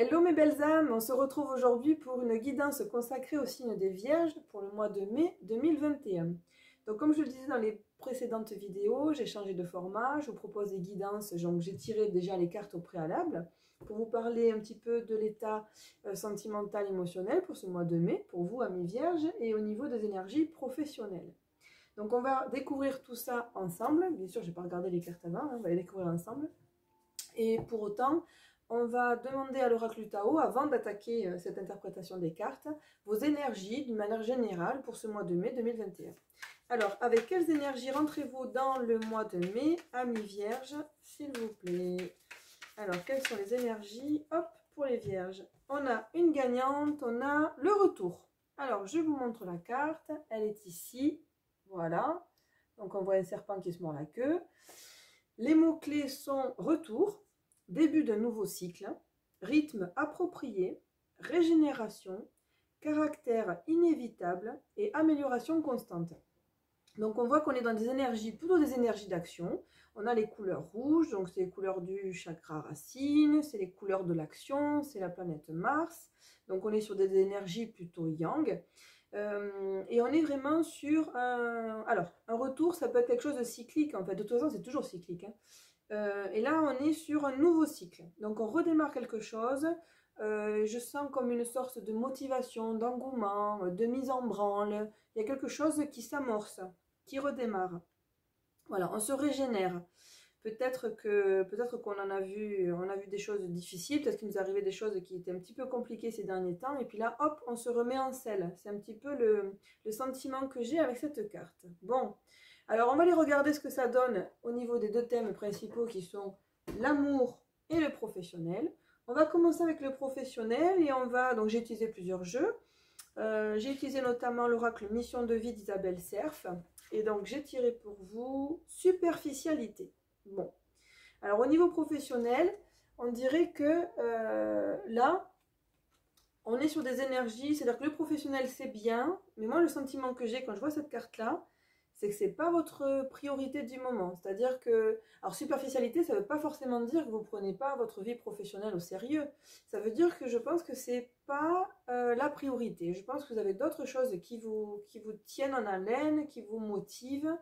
Hello mes belles âmes, on se retrouve aujourd'hui pour une guidance consacrée au signe des Vierges pour le mois de mai 2021. Donc comme je le disais dans les précédentes vidéos, j'ai changé de format, je vous propose des guidances, donc j'ai tiré déjà les cartes au préalable pour vous parler un petit peu de l'état sentimental émotionnel pour ce mois de mai, pour vous amis Vierges, et au niveau des énergies professionnelles. Donc on va découvrir tout ça ensemble, bien sûr je n'ai pas regardé les cartes avant, on va les découvrir ensemble, et pour autant on va demander à l'oracle du Tao, avant d'attaquer cette interprétation des cartes, vos énergies d'une manière générale pour ce mois de mai 2021. Alors, avec quelles énergies rentrez-vous dans le mois de mai, amis Vierges, s'il vous plaît? Alors, quelles sont les énergies? Hop, pour les Vierges. On a une gagnante, on a le retour. Alors, je vous montre la carte, elle est ici, voilà. Donc, on voit un serpent qui se mord la queue. Les mots-clés sont retour, début d'un nouveau cycle, rythme approprié, régénération, caractère inévitable et amélioration constante. Donc on voit qu'on est dans des énergies, plutôt des énergies d'action. On a les couleurs rouges, donc c'est les couleurs du chakra racine, c'est les couleurs de l'action, c'est la planète Mars. Donc on est sur des énergies plutôt yang. Et on est vraiment sur un... Alors, un retour, ça peut être quelque chose de cyclique, en fait. De toute façon, c'est toujours cyclique, hein. Et là, on est sur un nouveau cycle. Donc, on redémarre quelque chose. Je sens comme une sorte de motivation, d'engouement, de mise en branle. Il y a quelque chose qui s'amorce, qui redémarre. Voilà, on se régénère. Peut-être qu'on en a vu, on a vu des choses difficiles, peut-être qu'il nous arrivait des choses qui étaient un petit peu compliquées ces derniers temps, et puis là, hop, on se remet en selle. C'est un petit peu le sentiment que j'ai avec cette carte. Bon, alors on va aller regarder ce que ça donne au niveau des deux thèmes principaux qui sont l'amour et le professionnel. On va commencer avec le professionnel et on va, donc j'ai utilisé plusieurs jeux. J'ai utilisé notamment l'oracle Mission de vie d'Isabelle Cerf, et donc j'ai tiré pour vous superficialité. Bon, alors au niveau professionnel, on dirait que là, on est sur des énergies, c'est-à-dire que le professionnel c'est bien, mais moi le sentiment que j'ai quand je vois cette carte-là, c'est que ce n'est pas votre priorité du moment. C'est-à-dire que, alors superficialité, ça ne veut pas forcément dire que vous ne prenez pas votre vie professionnelle au sérieux. Ça veut dire que je pense que ce n'est pas la priorité. Je pense que vous avez d'autres choses qui vous tiennent en haleine, qui vous motivent,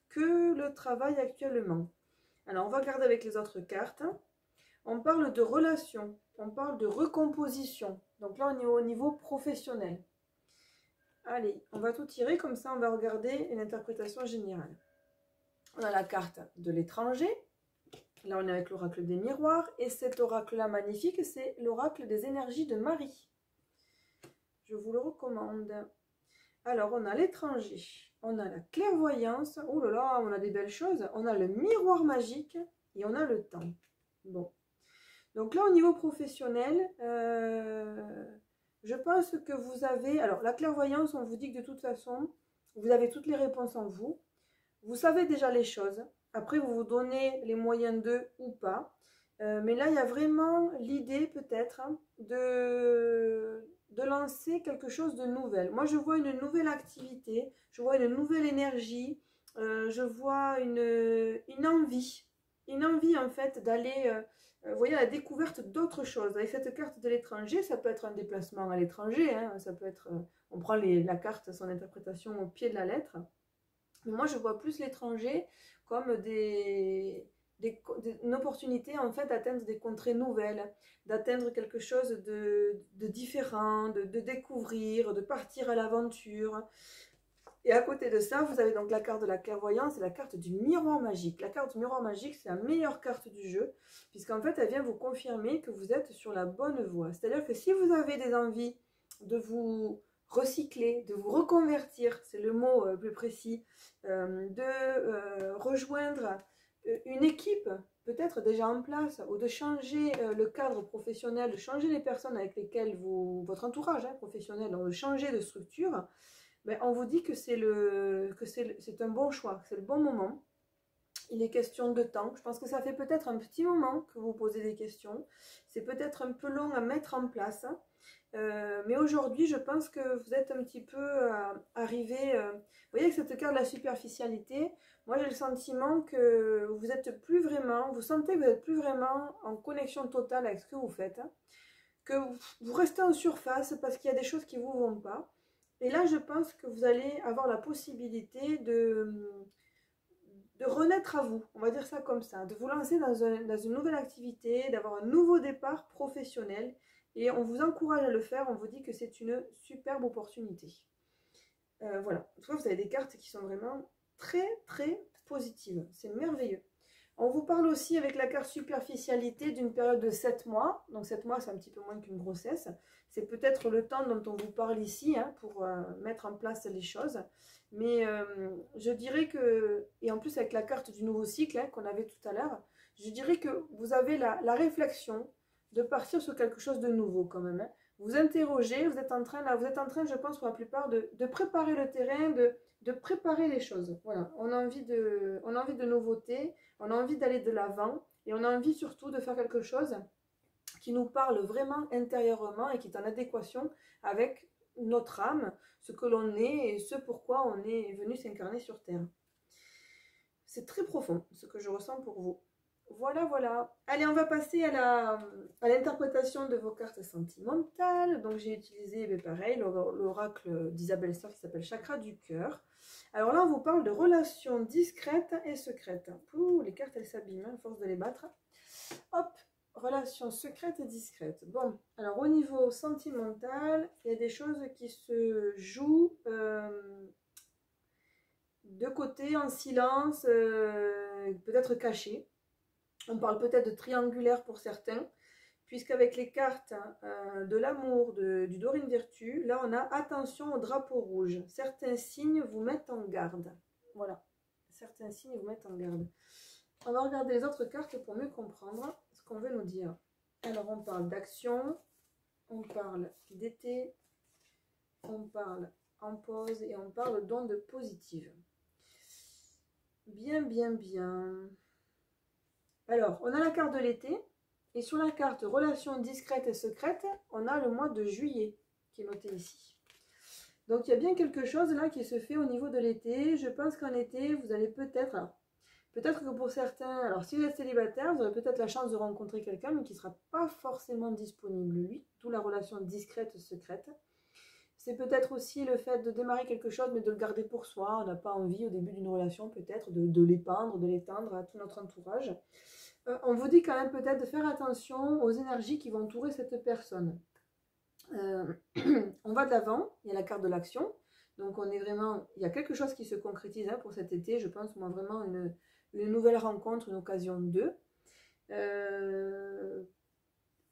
que le travail actuellement. Alors, on va regarder avec les autres cartes. On parle de relations, on parle de recomposition. Donc là, on est au niveau professionnel. Allez, on va tout tirer, comme ça on va regarder une interprétation générale. On a la carte de l'étranger. Là, on est avec l'oracle des miroirs. Et cet oracle-là magnifique, c'est l'oracle des énergies de Marie. Je vous le recommande. Alors, on a l'étranger. On a la clairvoyance. Oh là là, on a des belles choses. On a le miroir magique et on a le temps. Bon. Donc là, au niveau professionnel, je pense que vous avez... Alors, la clairvoyance, on vous dit que de toute façon, vous avez toutes les réponses en vous. Vous savez déjà les choses. Après, vous vous donnez les moyens d'eux ou pas. Mais là, il y a vraiment l'idée, peut-être, de lancer quelque chose de nouvel. Moi, je vois une nouvelle activité. Je vois une nouvelle énergie. Je vois une envie. Une envie, en fait, d'aller... vous voyez, à la découverte d'autres choses. Avec cette carte de l'étranger, ça peut être un déplacement à l'étranger, hein, ça peut être, on prend la carte, son interprétation au pied de la lettre. Mais moi, je vois plus l'étranger comme une opportunité en fait d'atteindre des contrées nouvelles, d'atteindre quelque chose de différent, de découvrir, de partir à l'aventure. Et à côté de ça, vous avez donc la carte de la clairvoyance et la carte du miroir magique. La carte du miroir magique, c'est la meilleure carte du jeu, puisqu'en fait, elle vient vous confirmer que vous êtes sur la bonne voie. C'est-à-dire que si vous avez des envies de vous recycler, de vous reconvertir, c'est le mot plus précis, de rejoindre une équipe peut-être déjà en place, ou de changer le cadre professionnel, de changer les personnes avec lesquelles votre entourage professionnel, donc de changer de structure, ben, on vous dit que c'est un bon choix, que c'est le bon moment. Il est question de temps. Je pense que ça fait peut-être un petit moment que vous posez des questions. C'est peut-être un peu long à mettre en place. Mais aujourd'hui, je pense que vous êtes un petit peu arrivé... vous voyez, avec cette carte de la superficialité, moi j'ai le sentiment que vous êtes plus vraiment... Vous sentez que vous n'êtes plus vraiment en connexion totale avec ce que vous faites. que vous restez en surface parce qu'il y a des choses qui ne vous vont pas. Et là, je pense que vous allez avoir la possibilité de renaître à vous, on va dire ça comme ça, de vous lancer dans une nouvelle activité, d'avoir un nouveau départ professionnel. Et on vous encourage à le faire, on vous dit que c'est une superbe opportunité. Voilà, en tout cas, vous avez des cartes qui sont vraiment très très positives, c'est merveilleux. On vous parle aussi avec la carte superficialité d'une période de 7 mois. Donc 7 mois, c'est un petit peu moins qu'une grossesse. C'est peut-être le temps dont on vous parle ici hein, pour mettre en place les choses. Mais je dirais que, et en plus avec la carte du nouveau cycle hein, qu'on avait tout à l'heure, je dirais que vous avez la réflexion de partir sur quelque chose de nouveau quand même. Hein. Vous interrogez, vous êtes en train, je pense pour la plupart, de préparer le terrain, de préparer les choses. Voilà, on a envie de nouveautés. On a envie d'aller de l'avant et on a envie surtout de faire quelque chose qui nous parle vraiment intérieurement et qui est en adéquation avec notre âme, ce que l'on est et ce pourquoi on est venu s'incarner sur Terre. C'est très profond ce que je ressens pour vous. Voilà, voilà. Allez, on va passer à l'interprétation de vos cartes sentimentales. Donc, j'ai utilisé, pareil, l'oracle d'Isabelle Sarr qui s'appelle Chakra du cœur. Alors là, on vous parle de relations discrètes et secrètes. Ouh, les cartes, elles s'abîment, à force de les battre. Hop, relations secrètes et discrètes. Bon, alors au niveau sentimental, il y a des choses qui se jouent de côté, en silence, peut-être cachées. On parle peut-être de triangulaire pour certains, puisqu'avec les cartes de l'amour, du Dorine Virtue, là on a attention au drapeau rouge. Certains signes vous mettent en garde. Voilà, certains signes vous mettent en garde. On va regarder les autres cartes pour mieux comprendre ce qu'on veut nous dire. Alors on parle d'action, on parle d'été, on parle en pause et on parle d'ondes positives. Bien, bien, bien. Alors, on a la carte de l'été, et sur la carte relations discrètes et secrètes, on a le mois de juillet qui est noté ici. Donc, il y a bien quelque chose là qui se fait au niveau de l'été. Je pense qu'en été, vous allez peut-être que pour certains, alors si vous êtes célibataire, vous aurez peut-être la chance de rencontrer quelqu'un, mais qui ne sera pas forcément disponible, lui, d'où la relation discrète et secrète. C'est peut-être aussi le fait de démarrer quelque chose, mais de le garder pour soi. On n'a pas envie, au début d'une relation, peut-être, de l'épandre, de l'étendre à tout notre entourage. On vous dit quand même peut-être de faire attention aux énergies qui vont entourer cette personne. On va de l'avant, il y a la carte de l'action. Donc on est vraiment, il y a quelque chose qui se concrétise hein, pour cet été. Je pense, moi, vraiment une nouvelle rencontre, une occasion de.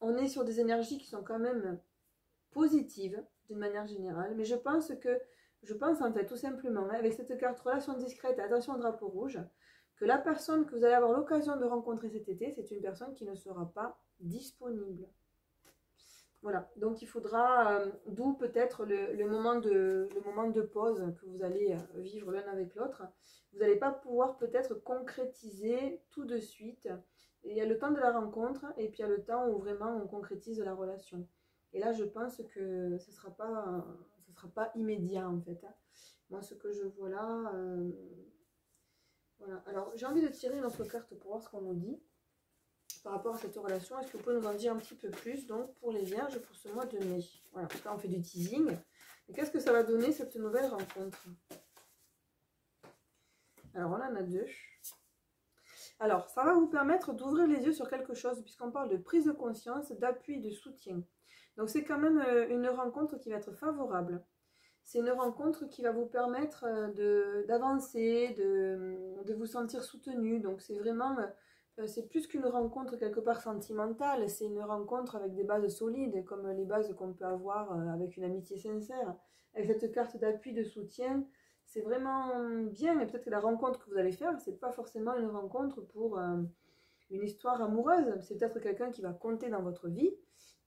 On est sur des énergies qui sont quand même positives, d'une manière générale, mais je pense en fait tout simplement, hein, avec cette carte relation discrète et attention au drapeau rouge, que la personne que vous allez avoir l'occasion de rencontrer cet été, c'est une personne qui ne sera pas disponible. Voilà, donc il faudra, d'où peut-être le moment de pause que vous allez vivre l'un avec l'autre. Vous n'allez pas pouvoir peut-être concrétiser tout de suite. Et il y a le temps de la rencontre et puis il y a le temps où vraiment on concrétise la relation. Et là, je pense que ce ne sera pas immédiat, en fait. Hein. Moi, ce que je vois là... voilà. Alors, j'ai envie de tirer une autre carte pour voir ce qu'on nous dit par rapport à cette relation. Est-ce que vous pouvez nous en dire un petit peu plus, donc, pour les vierges, pour ce mois de mai? Voilà, là, on fait du teasing. Et qu'est-ce que ça va donner, cette nouvelle rencontre? Alors, on en a deux. Alors, ça va vous permettre d'ouvrir les yeux sur quelque chose, puisqu'on parle de prise de conscience, d'appui et de soutien. Donc c'est quand même une rencontre qui va être favorable. C'est une rencontre qui va vous permettre d'avancer, de vous sentir soutenu. Donc c'est vraiment, c'est plus qu'une rencontre quelque part sentimentale, c'est une rencontre avec des bases solides, comme les bases qu'on peut avoir avec une amitié sincère. Avec cette carte d'appui, de soutien, c'est vraiment bien. Et peut-être que la rencontre que vous allez faire, c'est pas forcément une rencontre pour une histoire amoureuse. C'est peut-être quelqu'un qui va compter dans votre vie.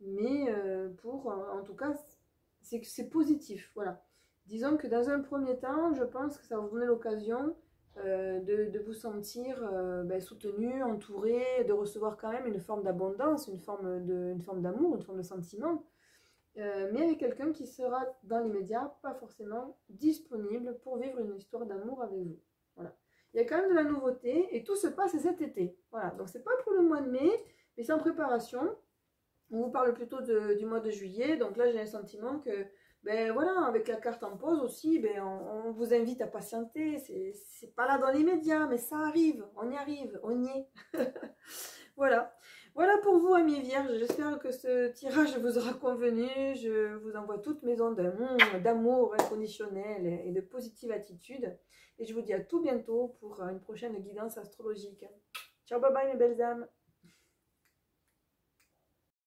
Mais en tout cas, c'est positif, voilà. Disons que dans un premier temps, je pense que ça va vous donner l'occasion de vous sentir soutenu, entouré, de recevoir quand même une forme d'abondance, une forme d'amour, une forme de sentiment, mais avec quelqu'un qui sera dans l'immédiat pas forcément disponible pour vivre une histoire d'amour avec vous. Voilà. Il y a quand même de la nouveauté et tout se passe cet été. Voilà, donc c'est pas pour le mois de mai, mais c'est en préparation. On vous parle plutôt du mois de juillet. Donc là, j'ai un sentiment que, ben voilà, avec la carte en pause aussi, ben on vous invite à patienter. C'est pas là dans les médias, mais ça arrive. On y arrive, on y est. Voilà. Voilà pour vous, amis vierges. J'espère que ce tirage vous aura convenu. Je vous envoie toutes mes ondes d'amour inconditionnel et de positive attitude. Et je vous dis à tout bientôt pour une prochaine guidance astrologique. Ciao, bye bye, mes belles âmes.